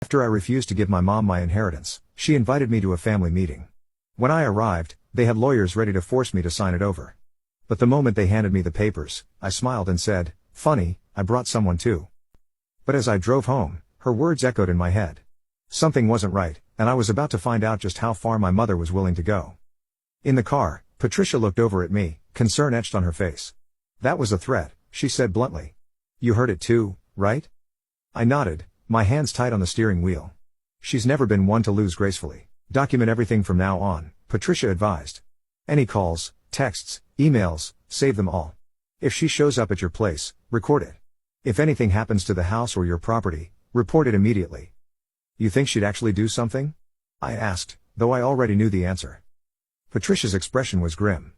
After I refused to give my mom my inheritance, she invited me to a family meeting. When I arrived, they had lawyers ready to force me to sign it over. But the moment they handed me the papers, I smiled and said, "Funny, I brought someone too." But as I drove home, her words echoed in my head. Something wasn't right, and I was about to find out just how far my mother was willing to go. In the car, Patricia looked over at me, concern etched on her face. "That was a threat," she said bluntly. "You heard it too, right?" I nodded, my hands tight on the steering wheel. "She's never been one to lose gracefully. Document everything from now on," Patricia advised. "Any calls, texts, emails, save them all. If she shows up at your place, record it. If anything happens to the house or your property, report it immediately." "You think she'd actually do something?" I asked, though I already knew the answer. Patricia's expression was grim.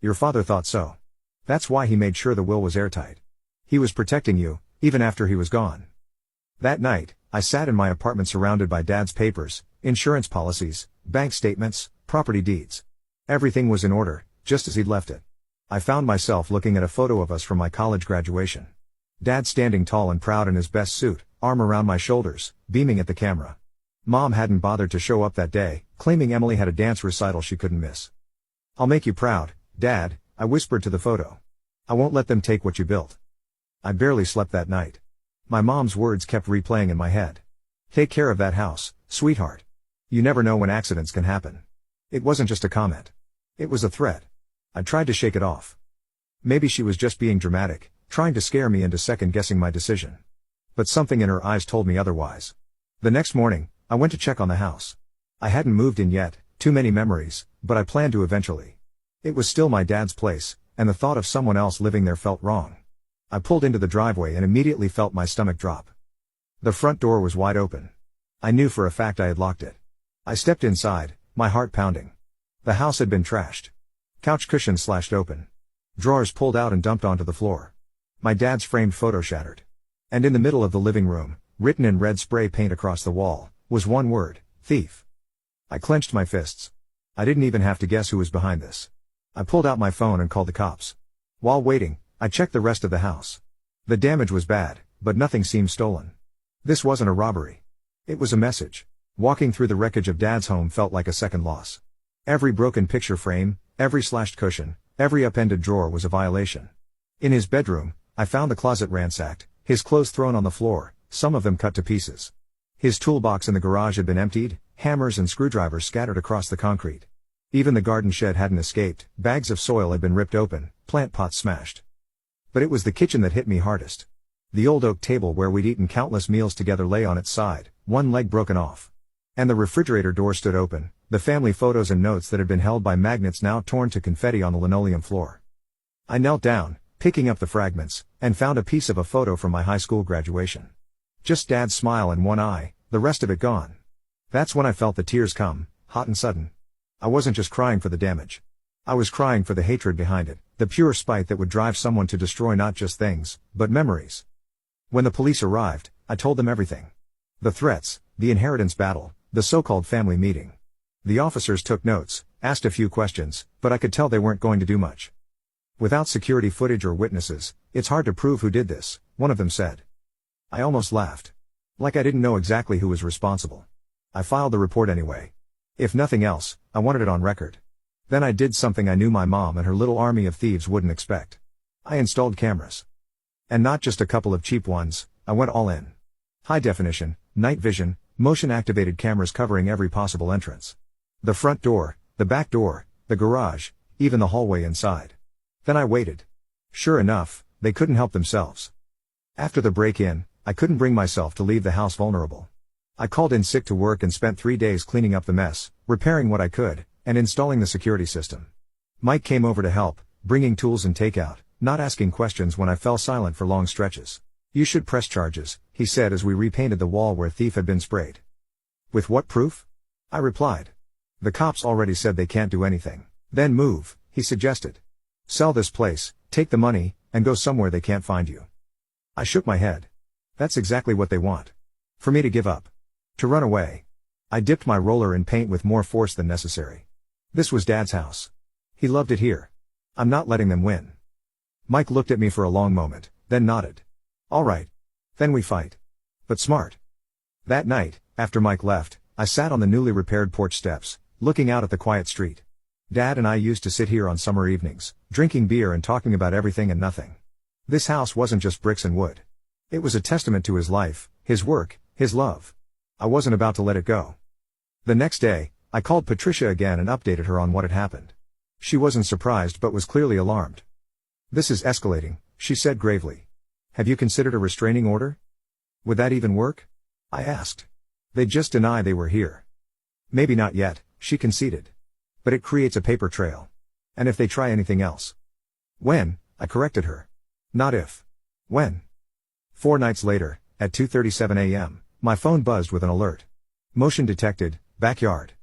"Your father thought so. That's why he made sure the will was airtight. He was protecting you, even after he was gone." That night, I sat in my apartment surrounded by Dad's papers, insurance policies, bank statements, property deeds. Everything was in order, just as he'd left it. I found myself looking at a photo of us from my college graduation. Dad standing tall and proud in his best suit, arm around my shoulders, beaming at the camera. Mom hadn't bothered to show up that day, claiming Emily had a dance recital she couldn't miss. "I'll make you proud, Dad," I whispered to the photo. "I won't let them take what you built." I barely slept that night. My mom's words kept replaying in my head. "Take care of that house, sweetheart. You never know when accidents can happen." It wasn't just a comment. It was a threat. I tried to shake it off. Maybe she was just being dramatic, trying to scare me into second-guessing my decision. But something in her eyes told me otherwise. The next morning, I went to check on the house. I hadn't moved in yet, too many memories, but I planned to eventually. It was still my dad's place, and the thought of someone else living there felt wrong. I pulled into the driveway and immediately felt my stomach drop. The front door was wide open. I knew for a fact I had locked it. I stepped inside, my heart pounding. The house had been trashed. Couch cushions slashed open. Drawers pulled out and dumped onto the floor. My dad's framed photo shattered. And in the middle of the living room, written in red spray paint across the wall, was one word: thief. I clenched my fists. I didn't even have to guess who was behind this. I pulled out my phone and called the cops. While waiting, I checked the rest of the house. The damage was bad, but nothing seemed stolen. This wasn't a robbery. It was a message. Walking through the wreckage of Dad's home felt like a second loss. Every broken picture frame, every slashed cushion, every upended drawer was a violation. In his bedroom, I found the closet ransacked, his clothes thrown on the floor, some of them cut to pieces. His toolbox in the garage had been emptied, hammers and screwdrivers scattered across the concrete. Even the garden shed hadn't escaped, bags of soil had been ripped open, plant pots smashed. But it was the kitchen that hit me hardest. The old oak table where we'd eaten countless meals together lay on its side, one leg broken off. And the refrigerator door stood open, the family photos and notes that had been held by magnets now torn to confetti on the linoleum floor. I knelt down, picking up the fragments, and found a piece of a photo from my high school graduation. Just Dad's smile in one eye, the rest of it gone. That's when I felt the tears come, hot and sudden. I wasn't just crying for the damage. I was crying for the hatred behind it, the pure spite that would drive someone to destroy not just things, but memories. When the police arrived, I told them everything. The threats, the inheritance battle, the so-called family meeting. The officers took notes, asked a few questions, but I could tell they weren't going to do much. "Without security footage or witnesses, it's hard to prove who did this," one of them said. I almost laughed. Like I didn't know exactly who was responsible. I filed the report anyway. If nothing else, I wanted it on record. Then I did something I knew my mom and her little army of thieves wouldn't expect. I installed cameras. And not just a couple of cheap ones, I went all in. High definition, night vision, motion-activated cameras covering every possible entrance. The front door, the back door, the garage, even the hallway inside. Then I waited. Sure enough, they couldn't help themselves. After the break-in, I couldn't bring myself to leave the house vulnerable. I called in sick to work and spent 3 days cleaning up the mess, repairing what I could, and installing the security system. Mike came over to help, bringing tools and takeout, not asking questions when I fell silent for long stretches. "You should press charges," he said as we repainted the wall where thief had been sprayed. "With what proof?" I replied. "The cops already said they can't do anything." "Then move," he suggested. "Sell this place, take the money, and go somewhere they can't find you." I shook my head. That's exactly what they want. For me to give up. To run away. I dipped my roller in paint with more force than necessary. This was Dad's house. He loved it here. I'm not letting them win. Mike looked at me for a long moment, then nodded. "All right. Then we fight. But smart." That night, after Mike left, I sat on the newly repaired porch steps, looking out at the quiet street. Dad and I used to sit here on summer evenings, drinking beer and talking about everything and nothing. This house wasn't just bricks and wood. It was a testament to his life, his work, his love. I wasn't about to let it go. The next day, I called Patricia again and updated her on what had happened. She wasn't surprised but was clearly alarmed. "This is escalating," she said gravely. "Have you considered a restraining order?" "Would that even work?" I asked. "They'd just deny they were here." "Maybe not yet," she conceded. "But it creates a paper trail. And if they try anything else?" "When?" I corrected her. "Not if. When." 4 nights later, at 2:37 a.m., my phone buzzed with an alert. "Motion detected, backyard."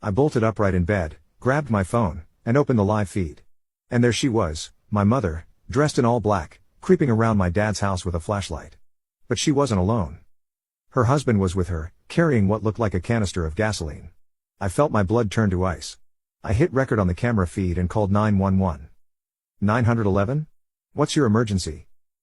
I bolted upright in bed, grabbed my phone, and opened the live feed. And there she was, my mother, dressed in all black, creeping around my dad's house with a flashlight. But she wasn't alone. Her husband was with her, carrying what looked like a canister of gasoline. I felt my blood turn to ice. I hit record on the camera feed and called 911. 911? "What's your emergency?"